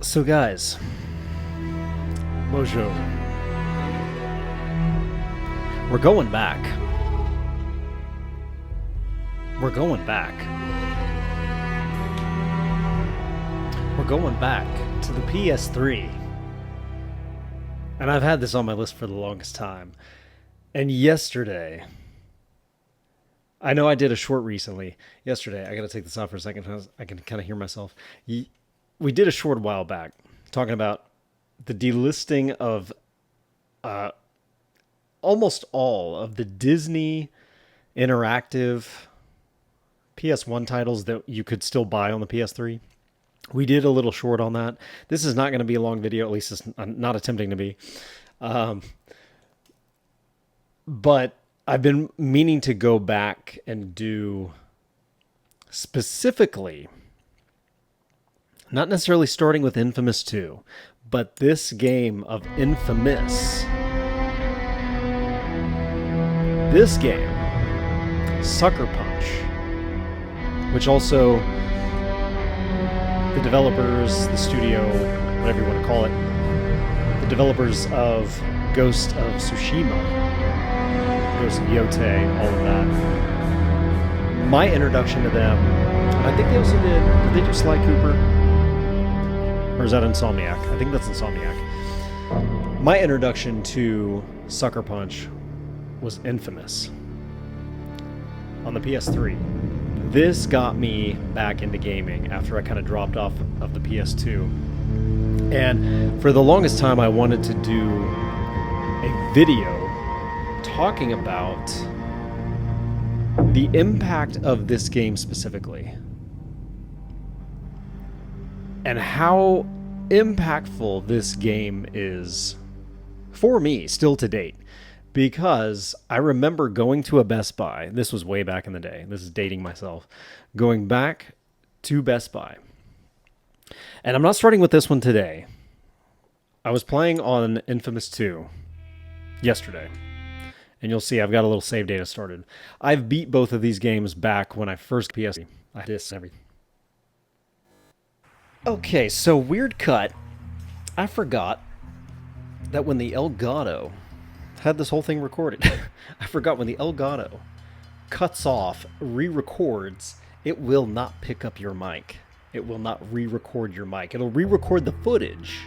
So guys, Mojo, we're going back. We're going back. We're going back to the PS3. And I've had this on my list for the longest time. And yesterday, I know I did a short recently. Yesterday, I gotta take this off for a second because I can kind of hear myself. We did a short a while back talking about the delisting of almost all of the Disney interactive PS1 titles that you could still buy on the PS3. We did a little short on that. This is not going to be a long video, at least I'm not attempting to be. But I've been meaning to go back and do specifically, not necessarily starting with inFamous 2, but this game of inFamous. This game, Sucker Punch, which also the developers, the studio, whatever you want to call it, the developers of Ghost of Tsushima, Ghost of Yotei, all of that. My introduction to them, and I think they also did they do Sly Cooper? Or is that Insomniac? I think that's Insomniac. My introduction to Sucker Punch was inFamous on the PS3. This got me back into gaming after I kind of dropped off of the PS2. And for the longest time, I wanted to do a video talking about the impact of this game specifically and how impactful this game is for me still to date. Because I remember going to a Best Buy. This was way back in the day. This is dating myself. Going back to Best Buy. And I'm not starting with this one today. I was playing on inFamous 2 yesterday. And you'll see I've got a little save data started. I've beat both of these games back when I first PS. I did everything. Okay, so weird cut. I forgot that when the Elgato had this whole thing recorded. I forgot when the Elgato cuts off, re-records, it will not pick up your mic. It will not re-record your mic. It'll re-record the footage.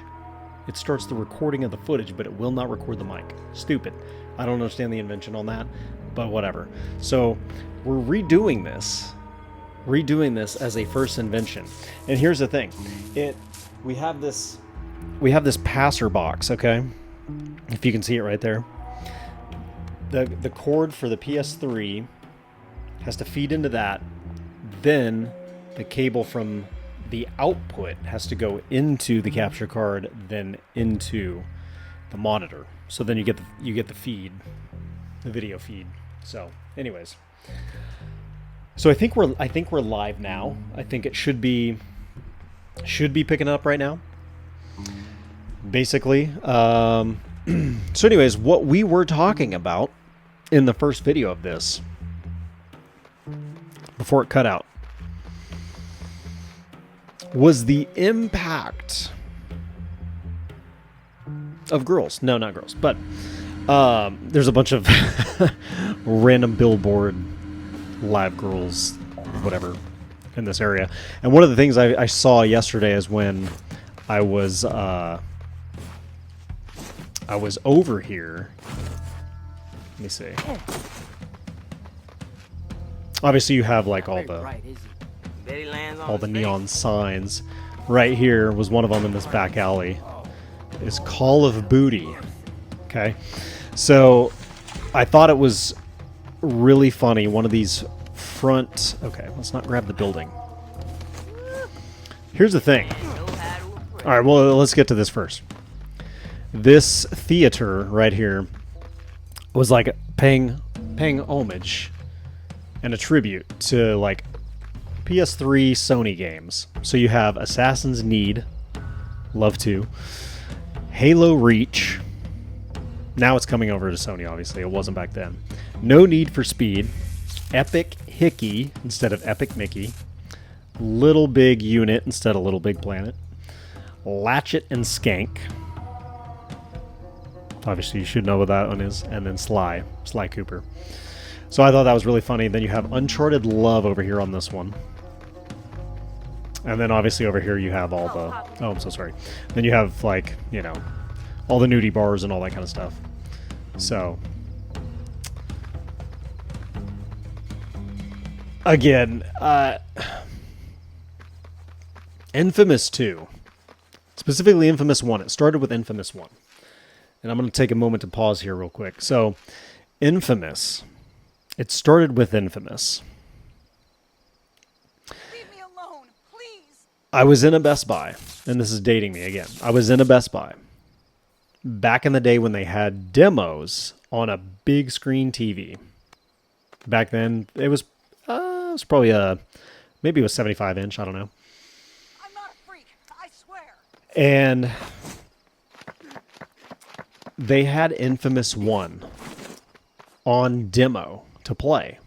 It starts the recording of the footage, but it will not record the mic. Stupid. I don't understand the invention on that, but whatever. So we're redoing this as a first invention. And here's the thing. We have this passer box, okay? If you can see it right there. The cord for the PS3 has to feed into that. Then the cable from the output has to go into the capture card, then into the monitor. So then you get the feed, the video feed. So, anyways, so I think we're live now. I think it should be picking up right now. Basically, so anyways, what we were talking about in the first video of this, before it cut out, was the impact of girls. No, not girls, but there's a bunch of random billboard live girls, whatever, in this area. And one of the things I saw yesterday is when I was over here. Let me see. Obviously, you have like all the neon signs. Right here was one of them in this back alley. Is Call of Booty. Okay, so I thought it was really funny. One of these front. Okay, let's not grab the building. Here's the thing. All right, well, let's get to this first. This theater right here was like paying homage and a tribute to like PS3 Sony games. So you have Assassin's Need, love to, Halo Reach. Now it's coming over to Sony, obviously. It wasn't back then. No Need for Speed, Epic Hickey instead of Epic Mickey, Little Big Unit instead of Little Big Planet, Latchet and Skank. Obviously, you should know what that one is. And then Sly Cooper. So I thought that was really funny. Then you have Uncharted Love over here on this one. And then obviously over here you have all the... Oh, I'm so sorry. Then you have, like, you know, all the nudie bars and all that kind of stuff. So... Again, inFamous 2. Specifically inFamous 1. It started with inFamous 1. And I'm going to take a moment to pause here real quick. So, inFamous. It started with inFamous. Leave me alone, please. I was in a Best Buy. And this is dating me again. I was in a Best Buy. Back in the day when they had demos on a big screen TV. Back then, it was probably maybe it was 75 inch. I don't know. I'm not a freak, I swear. And they had inFamous 1 on demo to play.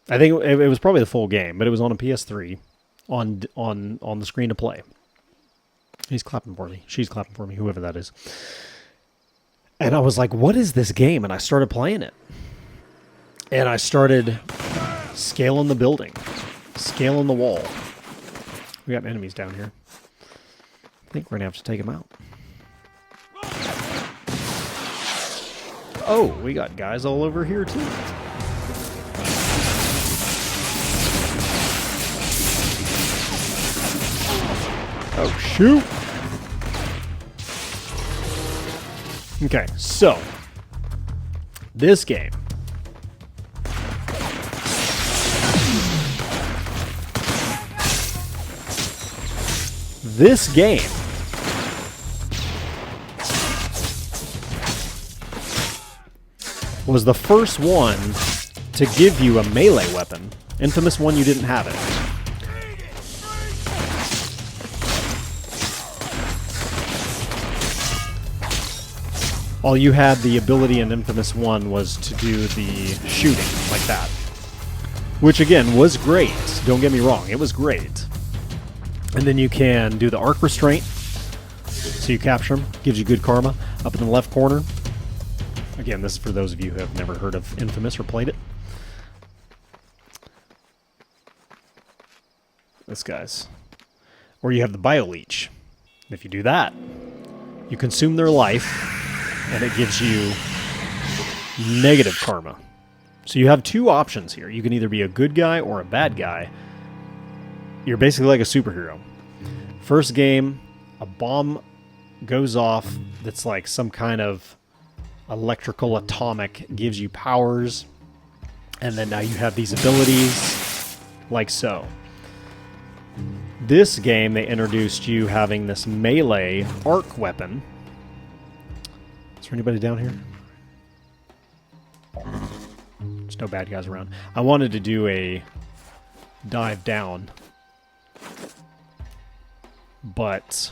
I think it was probably the full game, but it was on a PS3 on the screen to play. He's clapping for me. She's clapping for me, whoever that is. And I was like, what is this game? And I started playing it. And I started scaling the building. Scaling the wall. We got enemies down here. I think we're going to have to take them out. Oh, we got guys all over here too. Oh, shoot. Okay, so. This game. This game was the first one to give you a melee weapon. inFamous 1, you didn't have it. All you had the ability in inFamous 1 was to do the shooting like that. Which again was great. Don't get me wrong, it was great. And then you can do the arc restraint. So you capture them. Gives you good karma. Up in the left corner. Again, this is for those of you who have never heard of inFamous or played it. This guy's. Or you have the bio leech. If you do that, you consume their life, and it gives you negative karma. So you have two options here. You can either be a good guy or a bad guy. You're basically like a superhero. First game, a bomb goes off that's like some kind of electrical atomic, gives you powers, and then now you have these abilities like so. This game, they introduced you having this melee arc weapon. Is there anybody down here? There's no bad guys around. I wanted to do a dive down, but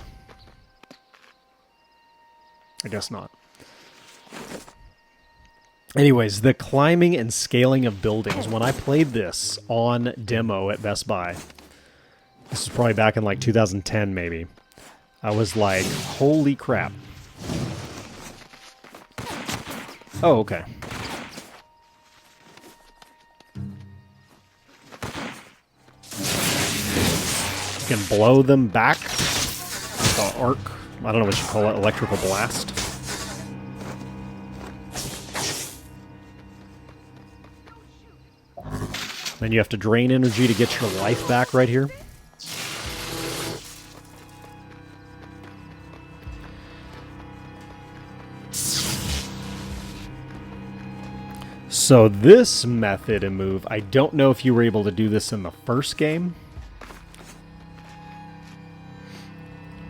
I guess not. Anyways, the climbing and scaling of buildings. When I played this on demo at Best Buy, this is probably back in like 2010 maybe, I was like, holy crap. Oh, okay. You can blow them back with an arc. I don't know what you call it, electrical blast. Then you have to drain energy to get your life back right here. So this method and move, I don't know if you were able to do this in the first game,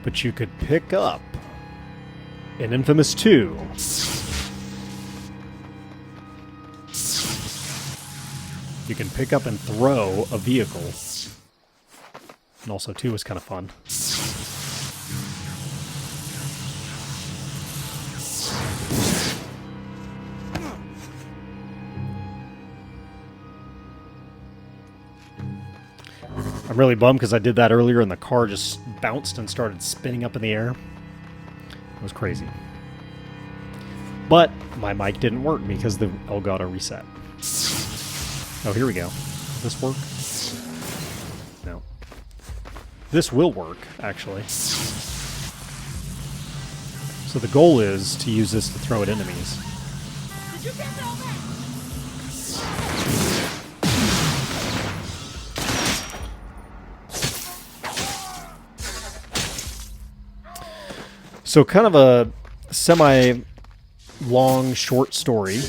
but you could pick up in inFamous 2. You can pick up and throw a vehicle. And also 2 is kind of fun. I'm really bummed because I did that earlier and the car just bounced and started spinning up in the air. It was crazy. But my mic didn't work because the Elgato reset. Oh, here we go. Does this work? No. This will work, actually. So the goal is to use this to throw at enemies. Did you get all that? So kind of a semi-long short story.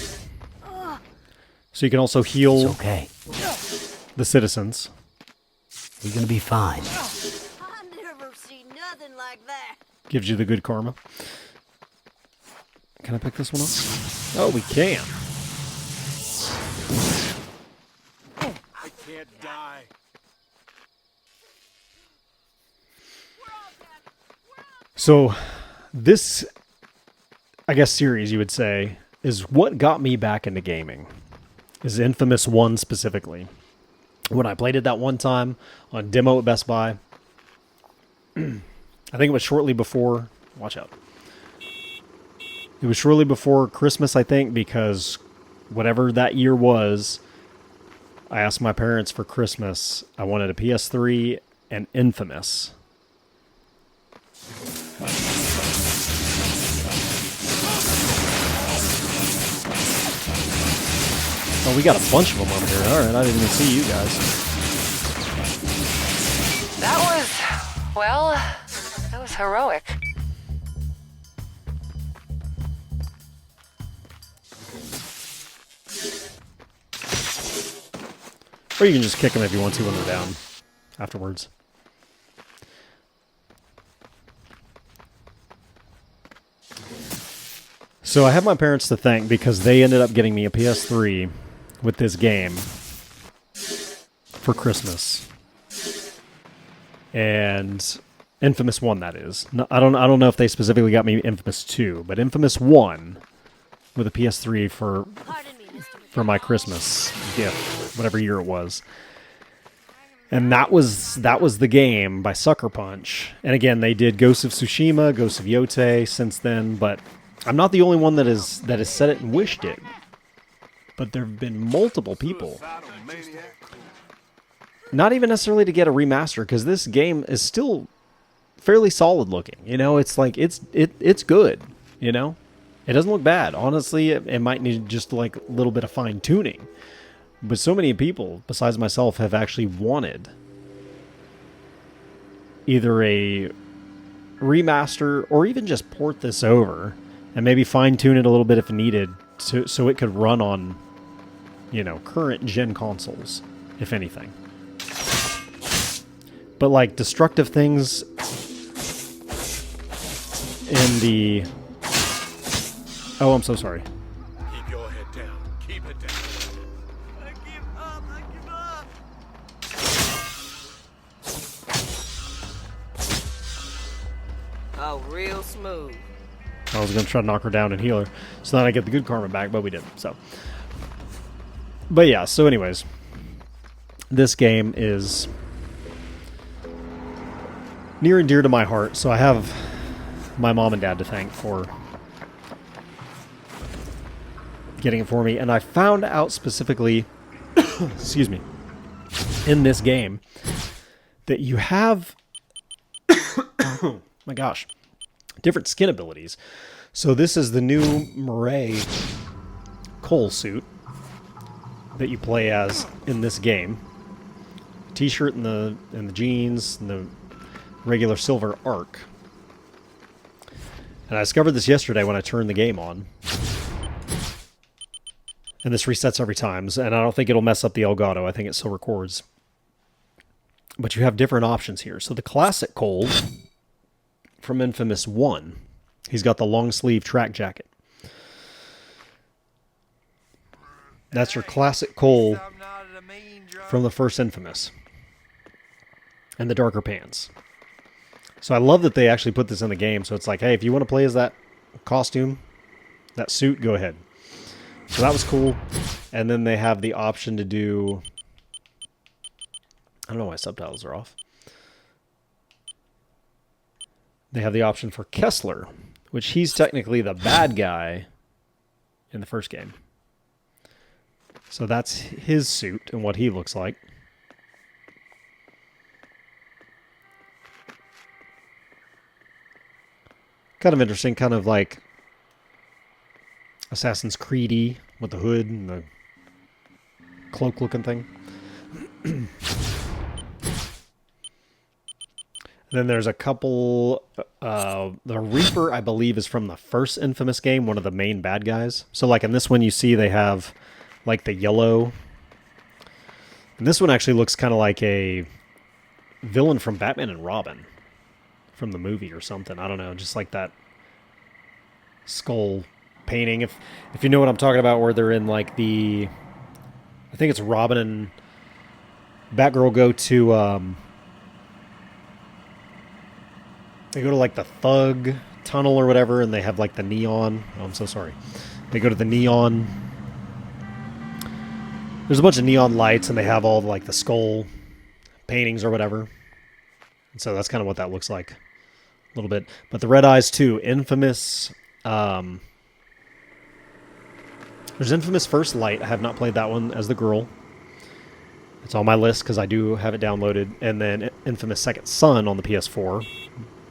So you can also heal It's okay. the citizens. You're gonna be fine. I never seen nothing like that. Gives you the good karma. Can I pick this one up? Oh, we can. I can't die. So this, I guess, series, you would say, is what got me back into gaming. Is inFamous 1 specifically. When I played it that one time on demo at Best Buy, I think it was shortly before, watch out. It was shortly before Christmas, I think, because whatever that year was, I asked my parents for Christmas. I wanted a PS3 and inFamous. Oh, we got a bunch of them over here. All right, I didn't even see you guys. That was heroic. Or you can just kick them if you want to when they're down afterwards. So I have my parents to thank because they ended up getting me a PS3 with this game for Christmas. And inFamous 1, that is. No, I don't know if they specifically got me inFamous 2, but inFamous 1 with a PS3 for my Christmas gift, whatever year it was. And that was the game by Sucker Punch. And again, they did Ghost of Tsushima, Ghost of Yotei since then, but I'm not the only one that has said it and wished it. But there have been multiple people. Not even necessarily to get a remaster, because this game is still fairly solid looking. You know, it's like it's good. You know, it doesn't look bad. Honestly, it might need just like a little bit of fine tuning. But so many people, besides myself, have actually wanted either a remaster or even just port this over and maybe fine tune it a little bit if needed, so it could run on, you know, current gen consoles, if anything. But like destructive things in the... Oh, I'm so sorry. Keep your head down. Keep it down. I give up. I give up. Oh, real smooth. I was going to try to knock her down and heal her, so then I get the good karma back, but we didn't, so. But yeah, so anyways, this game is near and dear to my heart, so I have my mom and dad to thank for getting it for me, and I found out specifically, excuse me, in this game, that you have, oh my gosh, different skin abilities. So this is the new Murray Cole suit that you play as in this game. T-shirt and the jeans and the regular silver arc. And I discovered this yesterday when I turned the game on. And this resets every time, and I don't think it'll mess up the Elgato. I think it still records. But you have different options here. So the classic Cole from inFamous 1. He's got the long sleeve track jacket. That's your classic Cole from the first inFamous. And the darker pants. So I love that they actually put this in the game. So it's like, hey, if you want to play as that costume, that suit, go ahead. So that was cool. And then they have the option to do I don't know why subtitles are off. They have the option for Kessler, which he's technically the bad guy in the first game. So that's his suit and what he looks like. Kind of interesting, kind of like Assassin's Creed-y with the hood and the cloak-looking thing. Then there's a couple... the Reaper, I believe, is from the first inFamous game, one of the main bad guys. So, like, in this one, you see they have, like, the yellow. And this one actually looks kind of like a villain from Batman and Robin from the movie or something. I don't know, just like that skull painting. If you know what I'm talking about, where they're in, like, the... I think it's Robin and Batgirl go to... they go to, like, the Thug tunnel or whatever, and they have, like, the neon. Oh, I'm so sorry. They go to the neon. There's a bunch of neon lights, and they have all, like, the skull paintings or whatever. And so that's kind of what that looks like a little bit. But the Red Eyes, too. inFamous. There's inFamous First Light. I have not played that one as the girl. It's on my list because I do have it downloaded. And then inFamous Second Son on the PS4.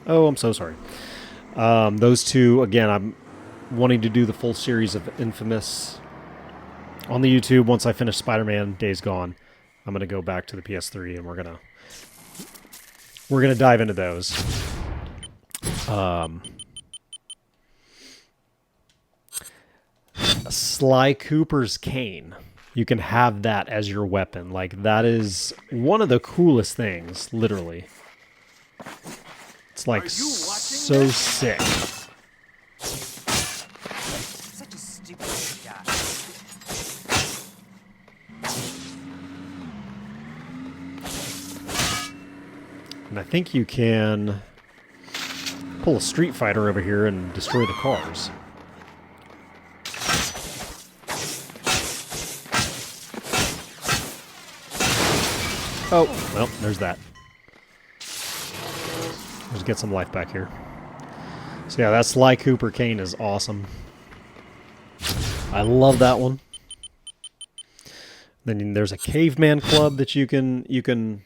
Oh, I'm so sorry. Those two, again, I'm wanting to do the full series of inFamous on the YouTube. Once I finish Spider-Man Days Gone, I'm going to go back to the PS3 and we're going to dive into those. Sly Cooper's cane. You can have that as your weapon. Like, that is one of the coolest things, literally. It's like so sick. Such a stupid guy. And I think you can pull a Street Fighter over here and destroy the cars. Oh, well, there's that. Let's get some life back here. So yeah, that Sly Cooper cane is awesome. I love that one. Then there's a caveman club that you can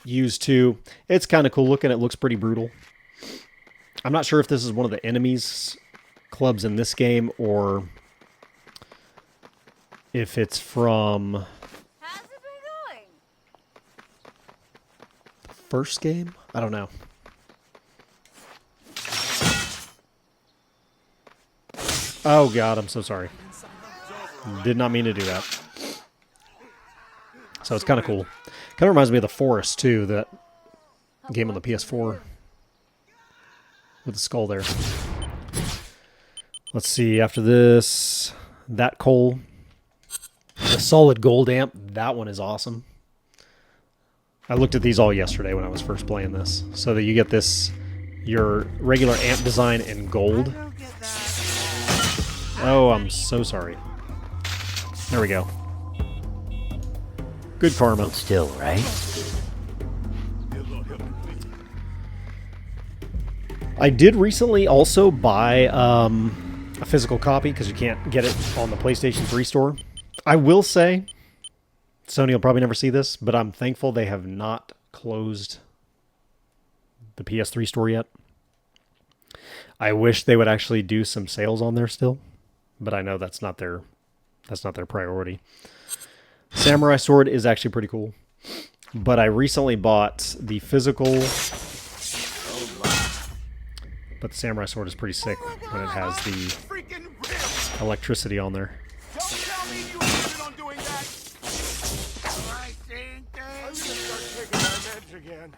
use too. It's kind of cool looking. It looks pretty brutal. I'm not sure if this is one of the enemies clubs in this game or if it's from How's it been going? the first game. I don't know. Oh, God, I'm so sorry. Did not mean to do that. So it's kind of cool. Kind of reminds me of The Forest, too, that game on the PS4 with the skull there. Let's see, after this, that coal. The solid gold amp, that one is awesome. I looked at these all yesterday when I was first playing this. So that you get this, your regular amp design in gold. Oh, I'm so sorry. There we go. Good karma. Still, right? I did recently also buy a physical copy because you can't get it on the PlayStation 3 store. I will say, Sony will probably never see this, but I'm thankful they have not closed the PS3 store yet. I wish they would actually do some sales on there still. But I know that's not their priority. Samurai sword is actually pretty cool. But I recently bought the physical. But the samurai sword is pretty sick when it has the electricity on there. Don't tell me you intended on doing that. I think I'm gonna start taking my meds again.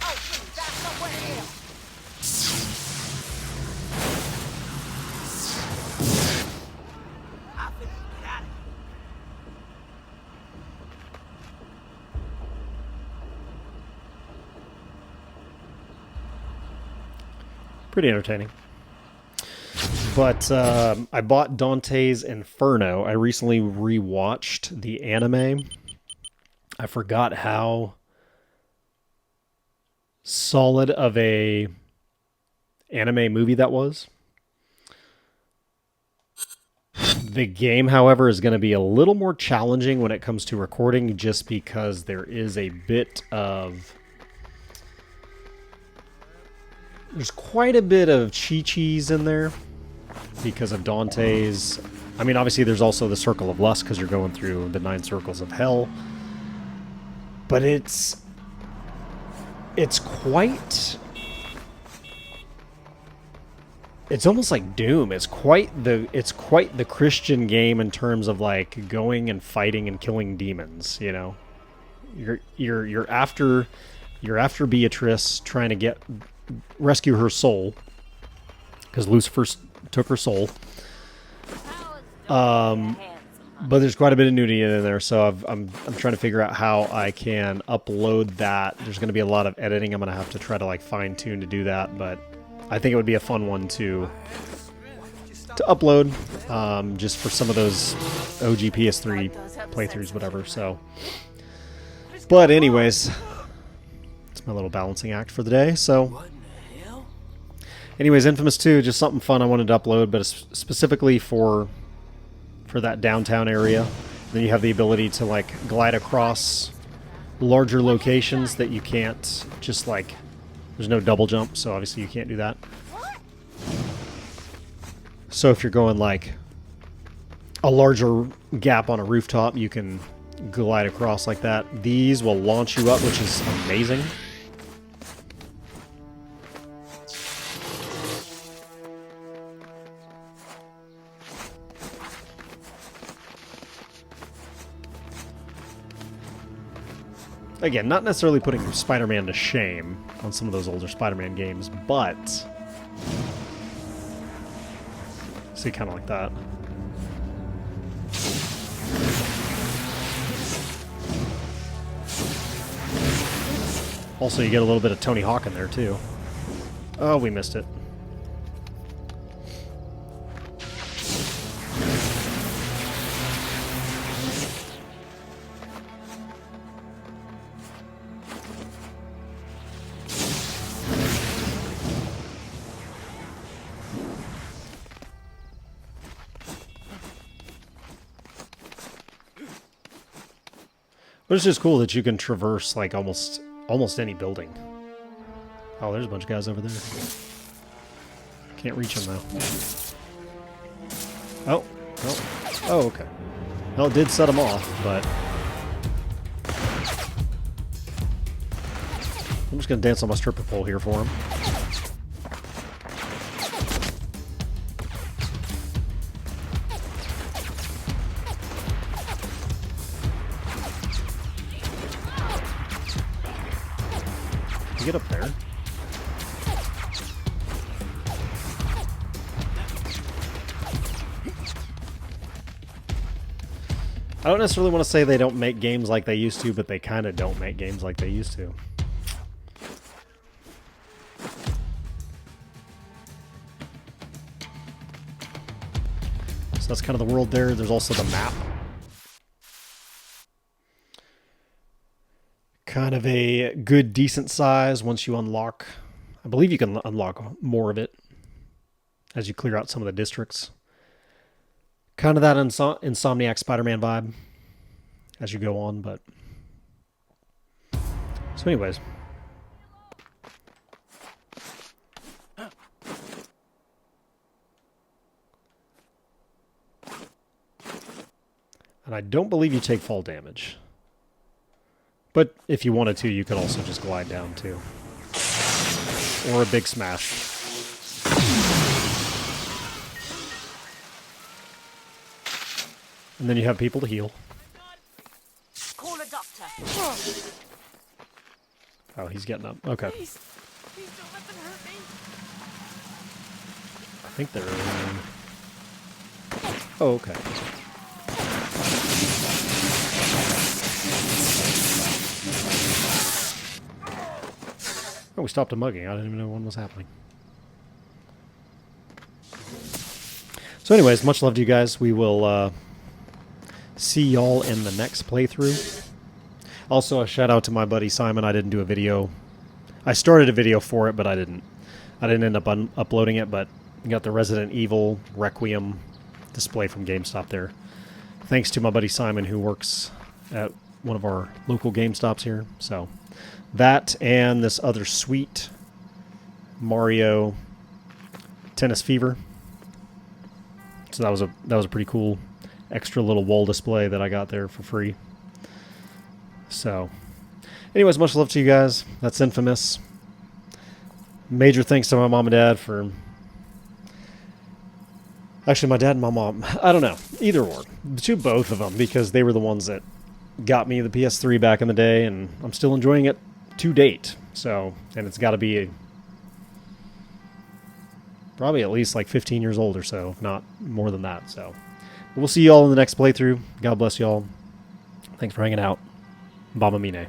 Oh, that's somewhere here. I think we got it. Pretty entertaining. But I bought Dante's Inferno. I recently rewatched the anime. I forgot how solid of a anime movie that was. The game, however, is going to be a little more challenging when it comes to recording, just because there is a bit of... There's quite a bit of chi-chis in there because of Dante's... I mean, obviously there's also the Circle of Lust because you're going through the 9 circles of hell. But it's quite... It's almost like Doom. It's quite the Christian game in terms of like going and fighting and killing demons, you know. You're after Beatrice, trying to rescue her soul because Lucifer took her soul. But there's quite a bit of nudity in there, so I'm trying to figure out how I can upload that. There's going to be a lot of editing. I'm going to have to try to like fine tune to do that, but I think it would be a fun one to upload, just for some of those OG PS3 playthroughs, whatever. So, but anyways, it's my little balancing act for the day. So, anyways, inFamous 2, just something fun I wanted to upload, but specifically for that downtown area. Then you have the ability to like glide across larger locations that you can't just like... There's no double jump, so obviously you can't do that. So if you're going like a larger gap on a rooftop, you can glide across like that. These will launch you up, which is amazing. Again, not necessarily putting Spider-Man to shame on some of those older Spider-Man games, but... See, kind of like that. Also, you get a little bit of Tony Hawk in there, too. Oh, we missed it. But it's just cool that you can traverse like almost any building. Oh, there's a bunch of guys over there. Can't reach them though. Oh, okay. Well, it did set them off, but I'm just gonna dance on my stripper pole here for him. Get up there. I don't necessarily want to say they don't make games like they used to, but they kind of don't make games like they used to. So that's kind of the world there. There's also the map. Kind of a good, decent size once you unlock. I believe you can unlock more of it as you clear out some of the districts. Kind of that Insomniac Spider-Man vibe as you go on, but... So anyways. And I don't believe you take fall damage. But if you wanted to, you could also just glide down too. Or a big smash. And then you have people to heal. Call a doctor. Oh, he's getting up. Okay. Please don't let them hurt me. I think they're... Oh, okay. Oh, we stopped a mugging. I didn't even know one was happening. So anyways, much love to you guys. We will see y'all in the next playthrough. Also, a shout out to my buddy Simon. I didn't do a video. I started a video for it, but I didn't end up uploading it, but you got the Resident Evil Requiem display from GameStop there. Thanks to my buddy Simon, who works at one of our local GameStops here. So that and this other sweet Mario Tennis Fever. So that was a pretty cool extra little wall display that I got there for free. So anyways, much love to you guys. That's inFamous. Major thanks to my mom and dad for... Actually, my dad and my mom, I don't know, either or. To both of them, because they were the ones that got me the PS3 back in the day, and I'm still enjoying it to date. So, and it's got to be probably at least like 15 years old or so, if not more than that. So, but we'll see you all in the next playthrough. God bless y'all. Thanks for hanging out. Bama Mine.